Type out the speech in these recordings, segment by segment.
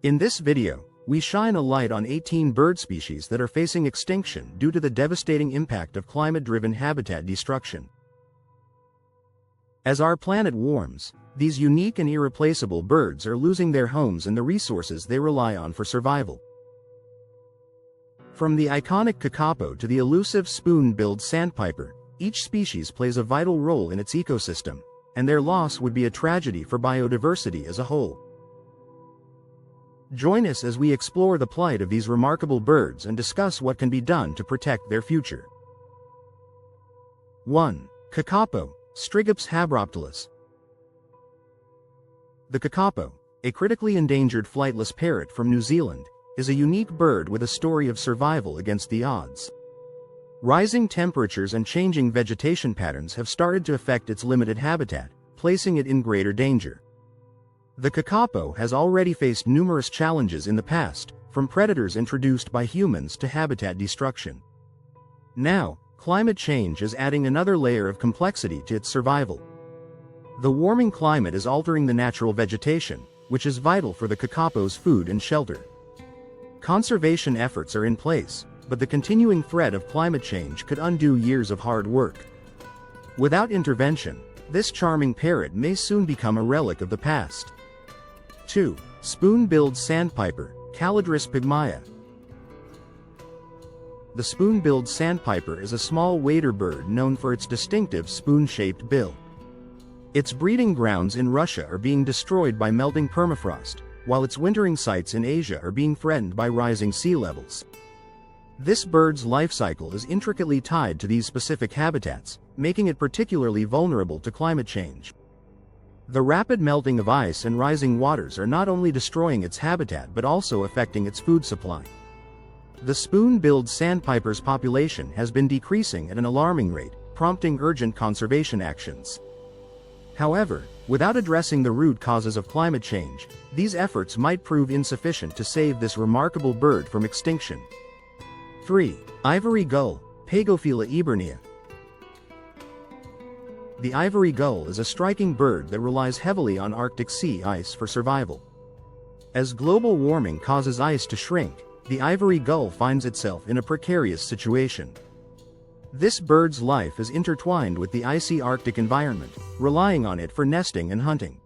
In this video, we shine a light on 18 bird species that are facing extinction due to the devastating impact of climate-driven habitat destruction. As our planet warms, these unique and irreplaceable birds are losing their homes and the resources they rely on for survival. From the iconic kakapo to the elusive spoon-billed sandpiper, each species plays a vital role in its ecosystem, and their loss would be a tragedy for biodiversity as a whole. Join us as we explore the plight of these remarkable birds and discuss what can be done to protect their future. 1. Kakapo, Strigops habroptilus. The kakapo, a critically endangered flightless parrot from New Zealand, is a unique bird with a story of survival against the odds. Rising temperatures and changing vegetation patterns have started to affect its limited habitat, placing it in greater danger. The kakapo has already faced numerous challenges in the past, from predators introduced by humans to habitat destruction. Now, climate change is adding another layer of complexity to its survival. The warming climate is altering the natural vegetation, which is vital for the kakapo's food and shelter. Conservation efforts are in place, but the continuing threat of climate change could undo years of hard work. Without intervention, this charming parrot may soon become a relic of the past. 2. Spoon-billed sandpiper, Calidris pygmaea. The spoon-billed sandpiper is a small wader bird known for its distinctive spoon-shaped bill. Its breeding grounds in Russia are being destroyed by melting permafrost, while its wintering sites in Asia are being threatened by rising sea levels. This bird's life cycle is intricately tied to these specific habitats, making it particularly vulnerable to climate change. The rapid melting of ice and rising waters are not only destroying its habitat but also affecting its food supply. The spoon-billed sandpiper's population has been decreasing at an alarming rate, prompting urgent conservation actions. However, without addressing the root causes of climate change, these efforts might prove insufficient to save this remarkable bird from extinction. 3. Ivory gull, Pagophylla eburnea. The ivory gull is a striking bird that relies heavily on Arctic sea ice for survival. As global warming causes ice to shrink, the ivory gull finds itself in a precarious situation. This bird's life is intertwined with the icy Arctic environment, relying on it for nesting and hunting.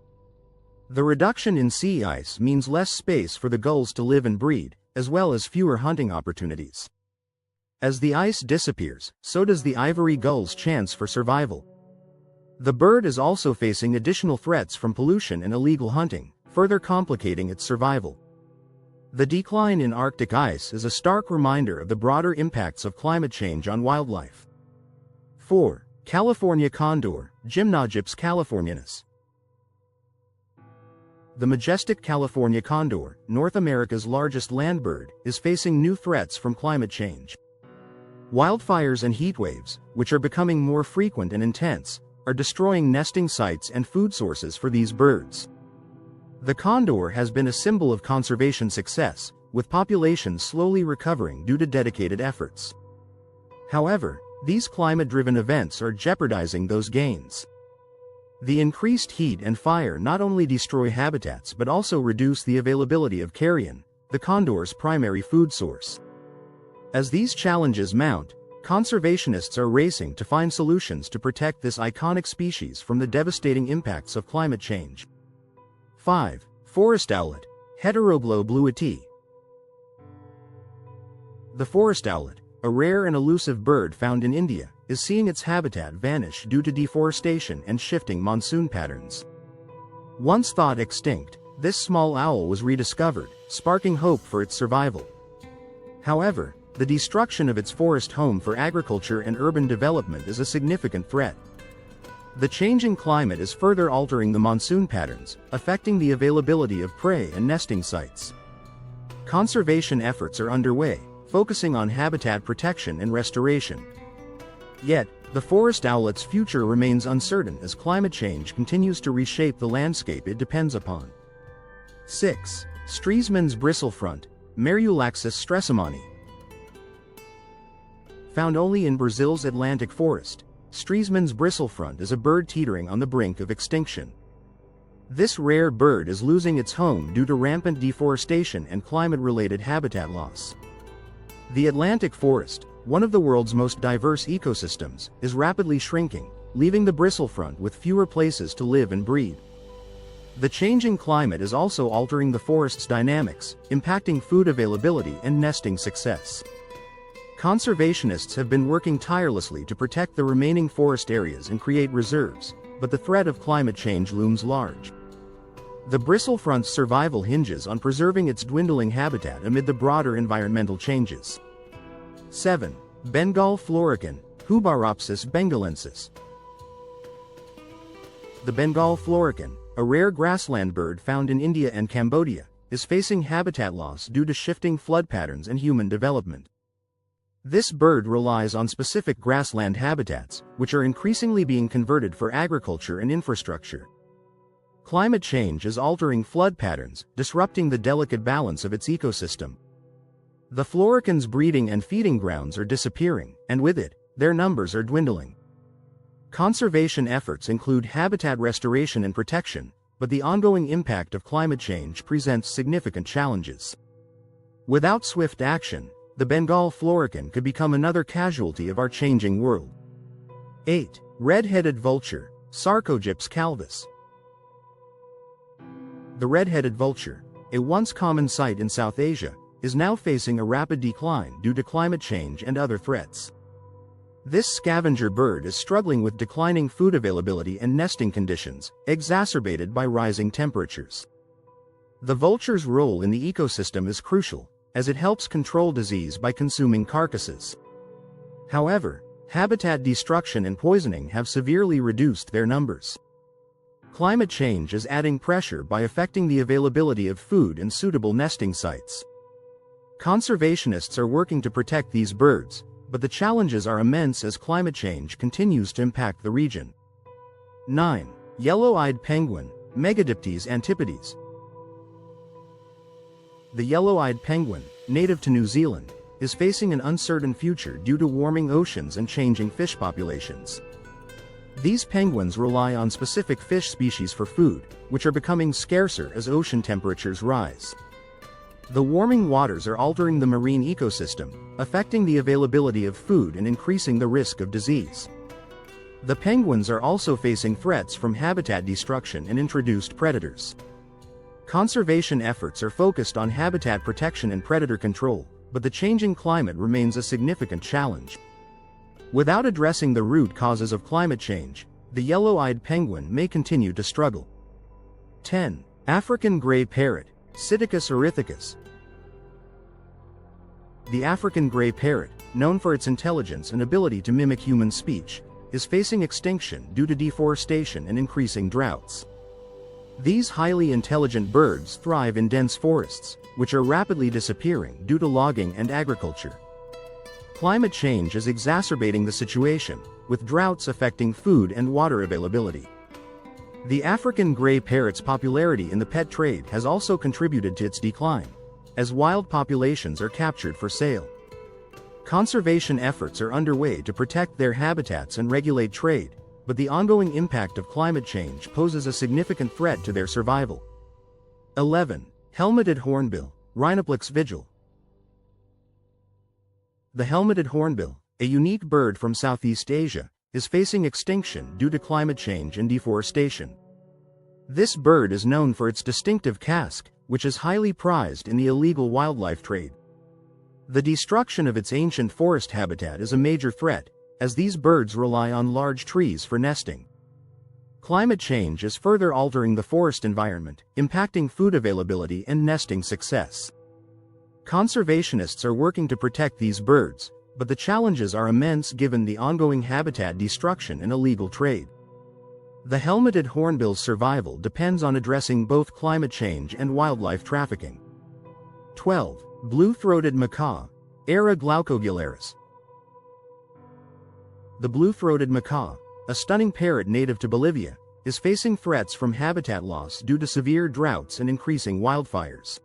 The reduction in sea ice means less space for the gulls to live and breed, as well as fewer hunting opportunities. As the ice disappears, so does the ivory gull's chance for survival. The bird is also facing additional threats from pollution and illegal hunting, further complicating its survival. The decline in Arctic ice is a stark reminder of the broader impacts of climate change on wildlife. 4. California condor, Gymnogyps californianus. The majestic California condor, North America's largest land bird, is facing new threats from climate change. Wildfires and heatwaves, which are becoming more frequent and intense, are destroying nesting sites and food sources for these birds. The condor has been a symbol of conservation success, with populations slowly recovering due to dedicated efforts. However, these climate-driven events are jeopardizing those gains. The increased heat and fire not only destroy habitats but also reduce the availability of carrion, the condor's primary food source. As these challenges mount, conservationists are racing to find solutions to protect this iconic species from the devastating impacts of climate change. 5. Forest owlet, Heteroglow bluetii. The forest owlet, a rare and elusive bird found in India, is seeing its habitat vanish due to deforestation and shifting monsoon patterns. Once thought extinct, this small owl was rediscovered, sparking hope for its survival. However, the destruction of its forest home for agriculture and urban development is a significant threat. The changing climate is further altering the monsoon patterns, affecting the availability of prey and nesting sites. Conservation efforts are underway, focusing on habitat protection and restoration. Yet, the forest owlet's future remains uncertain as climate change continues to reshape the landscape it depends upon. 6. Streseman's bristlefront, Merulaxus stresemani. Found only in Brazil's Atlantic forest, Streseman's bristlefront is a bird teetering on the brink of extinction. This rare bird is losing its home due to rampant deforestation and climate-related habitat loss. The Atlantic forest, one of the world's most diverse ecosystems, is rapidly shrinking, leaving the bristlefront with fewer places to live and breed. The changing climate is also altering the forest's dynamics, impacting food availability and nesting success. Conservationists have been working tirelessly to protect the remaining forest areas and create reserves, but the threat of climate change looms large. The bristlefront's survival hinges on preserving its dwindling habitat amid the broader environmental changes. 7. Bengal florican, Hubaropsis bengalensis. The Bengal florican, a rare grassland bird found in India and Cambodia, is facing habitat loss due to shifting flood patterns and human development. This bird relies on specific grassland habitats, which are increasingly being converted for agriculture and infrastructure. Climate change is altering flood patterns, disrupting the delicate balance of its ecosystem. The florican's breeding and feeding grounds are disappearing, and with it, their numbers are dwindling. Conservation efforts include habitat restoration and protection, but the ongoing impact of climate change presents significant challenges. Without swift action, the Bengal florican could become another casualty of our changing world. 8. Red-headed vulture, Sarcogyps calvus. The red-headed vulture, a once common sight in South Asia, is now facing a rapid decline due to climate change and other threats. This scavenger bird is struggling with declining food availability and nesting conditions, exacerbated by rising temperatures. The vulture's role in the ecosystem is crucial, as it helps control disease by consuming carcasses. However, habitat destruction and poisoning have severely reduced their numbers. Climate change is adding pressure by affecting the availability of food and suitable nesting sites. Conservationists are working to protect these birds, but the challenges are immense as climate change continues to impact the region. 9. Yellow-eyed penguin, Megadiptes antipodes. The yellow-eyed penguin, native to New Zealand, is facing an uncertain future due to warming oceans and changing fish populations. These penguins rely on specific fish species for food, which are becoming scarcer as ocean temperatures rise. The warming waters are altering the marine ecosystem, affecting the availability of food and increasing the risk of disease. The penguins are also facing threats from habitat destruction and introduced predators. Conservation efforts are focused on habitat protection and predator control, but the changing climate remains a significant challenge. Without addressing the root causes of climate change, the yellow-eyed penguin may continue to struggle. 10. African gray parrot, Psittacus erythicus. The African gray parrot, known for its intelligence and ability to mimic human speech, is facing extinction due to deforestation and increasing droughts. These highly intelligent birds thrive in dense forests, which are rapidly disappearing due to logging and agriculture. Climate change is exacerbating the situation, with droughts affecting food and water availability. The African gray parrot's popularity in the pet trade has also contributed to its decline, as wild populations are captured for sale. Conservation efforts are underway to protect their habitats and regulate trade, but the ongoing impact of climate change poses a significant threat to their survival. 11. Helmeted hornbill, Rhinoplex vigil. The helmeted hornbill, a unique bird from Southeast Asia, is facing extinction due to climate change and deforestation. This bird is known for its distinctive casque, which is highly prized in the illegal wildlife trade. The destruction of its ancient forest habitat is a major threat, as these birds rely on large trees for nesting. Climate change is further altering the forest environment, impacting food availability and nesting success. Conservationists are working to protect these birds, but the challenges are immense given the ongoing habitat destruction and illegal trade. The helmeted hornbill's survival depends on addressing both climate change and wildlife trafficking. 12. Blue-throated macaw, Era glaucogularis. The blue-throated macaw, a stunning parrot native to Bolivia, is facing threats from habitat loss due to severe droughts and increasing wildfires.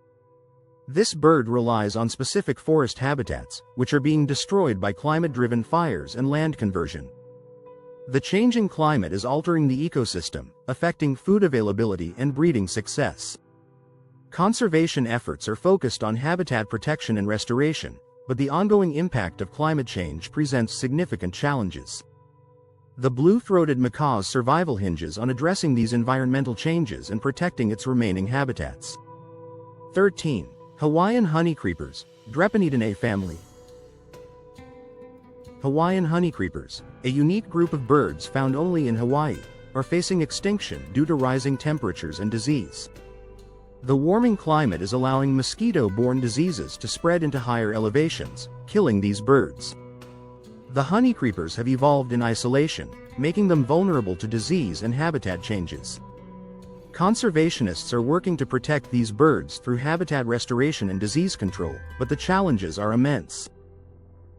This bird relies on specific forest habitats, which are being destroyed by climate-driven fires and land conversion. The changing climate is altering the ecosystem, affecting food availability and breeding success. Conservation efforts are focused on habitat protection and restoration, but the ongoing impact of climate change presents significant challenges. The blue-throated macaw's survival hinges on addressing these environmental changes and protecting its remaining habitats. 13. Hawaiian honeycreepers, Drepanidinae family. Hawaiian honeycreepers, a unique group of birds found only in Hawaii, are facing extinction due to rising temperatures and disease. The warming climate is allowing mosquito-borne diseases to spread into higher elevations, killing these birds. The honeycreepers have evolved in isolation, making them vulnerable to disease and habitat changes. Conservationists are working to protect these birds through habitat restoration and disease control, but the challenges are immense.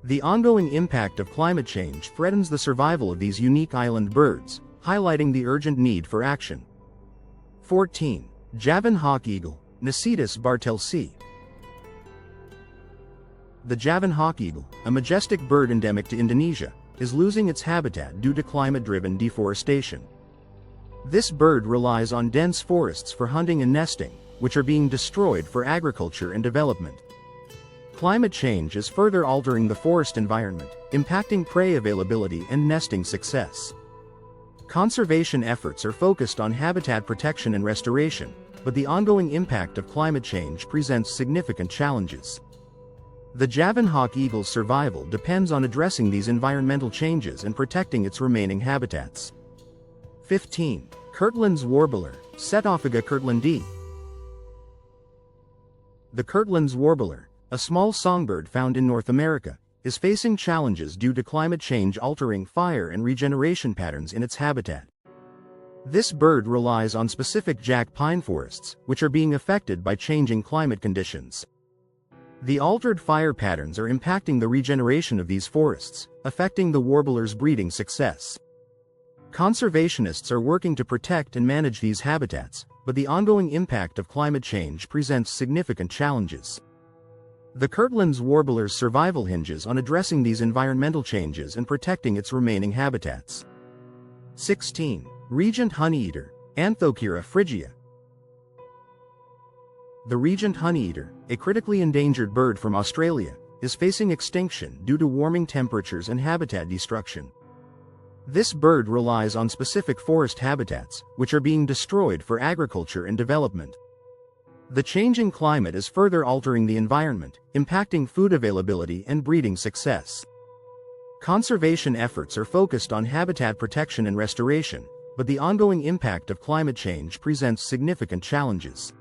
The ongoing impact of climate change threatens the survival of these unique island birds, highlighting the urgent need for action. 14. Javan hawk eagle, Nicetus bartelsii. The Javan hawk eagle, a majestic bird endemic to Indonesia, is losing its habitat due to climate-driven deforestation. This bird relies on dense forests for hunting and nesting, which are being destroyed for agriculture and development. Climate change is further altering the forest environment, impacting prey availability and nesting success. Conservation efforts are focused on habitat protection and restoration, but the ongoing impact of climate change presents significant challenges. The Javan hawk eagle's survival depends on addressing these environmental changes and protecting its remaining habitats. 15. Kirtland's warbler, Setophaga kirtlandi. The Kirtland's warbler, a small songbird found in North America, is facing challenges due to climate change altering fire and regeneration patterns in its habitat. This bird relies on specific jack pine forests, which are being affected by changing climate conditions. The altered fire patterns are impacting the regeneration of these forests, affecting the warbler's breeding success. Conservationists are working to protect and manage these habitats, but the ongoing impact of climate change presents significant challenges. The Kirtland's warbler's survival hinges on addressing these environmental changes and protecting its remaining habitats. 16. Regent honeyeater, Anthocheira phrygia. The regent honeyeater, a critically endangered bird from Australia, is facing extinction due to warming temperatures and habitat destruction. This bird relies on specific forest habitats, which are being destroyed for agriculture and development. The changing climate is further altering the environment, impacting food availability and breeding success. Conservation efforts are focused on habitat protection and restoration, but the ongoing impact of climate change presents significant challenges.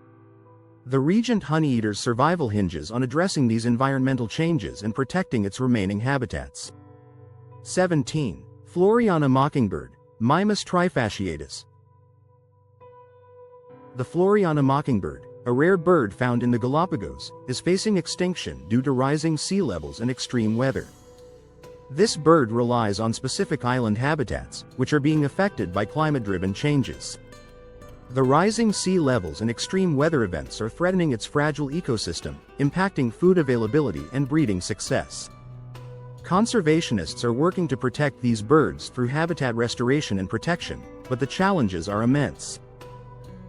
The regent honeyeater's survival hinges on addressing these environmental changes and protecting its remaining habitats. 17. Floriana mockingbird, Mimus trifasciatus. The Floriana mockingbird, a rare bird found in the Galapagos, is facing extinction due to rising sea levels and extreme weather. This bird relies on specific island habitats, which are being affected by climate-driven changes. The rising sea levels and extreme weather events are threatening its fragile ecosystem, impacting food availability and breeding success. Conservationists are working to protect these birds through habitat restoration and protection, but the challenges are immense.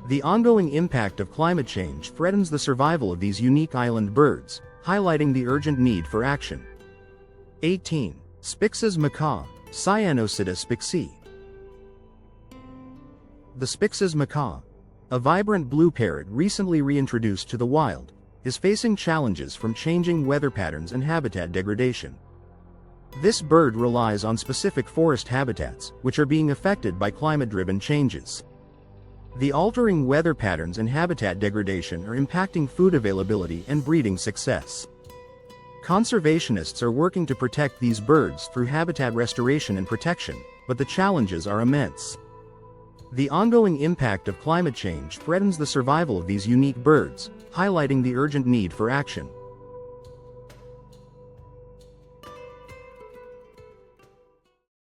The ongoing impact of climate change threatens the survival of these unique island birds, highlighting the urgent need for action. 18. Spix's macaw, Cyanocitta spixi. The Spix's macaw, a vibrant blue parrot recently reintroduced to the wild, is facing challenges from changing weather patterns and habitat degradation. This bird relies on specific forest habitats, which are being affected by climate-driven changes. The altering weather patterns and habitat degradation are impacting food availability and breeding success. Conservationists are working to protect these birds through habitat restoration and protection, but the challenges are immense. The ongoing impact of climate change threatens the survival of these unique birds, highlighting the urgent need for action.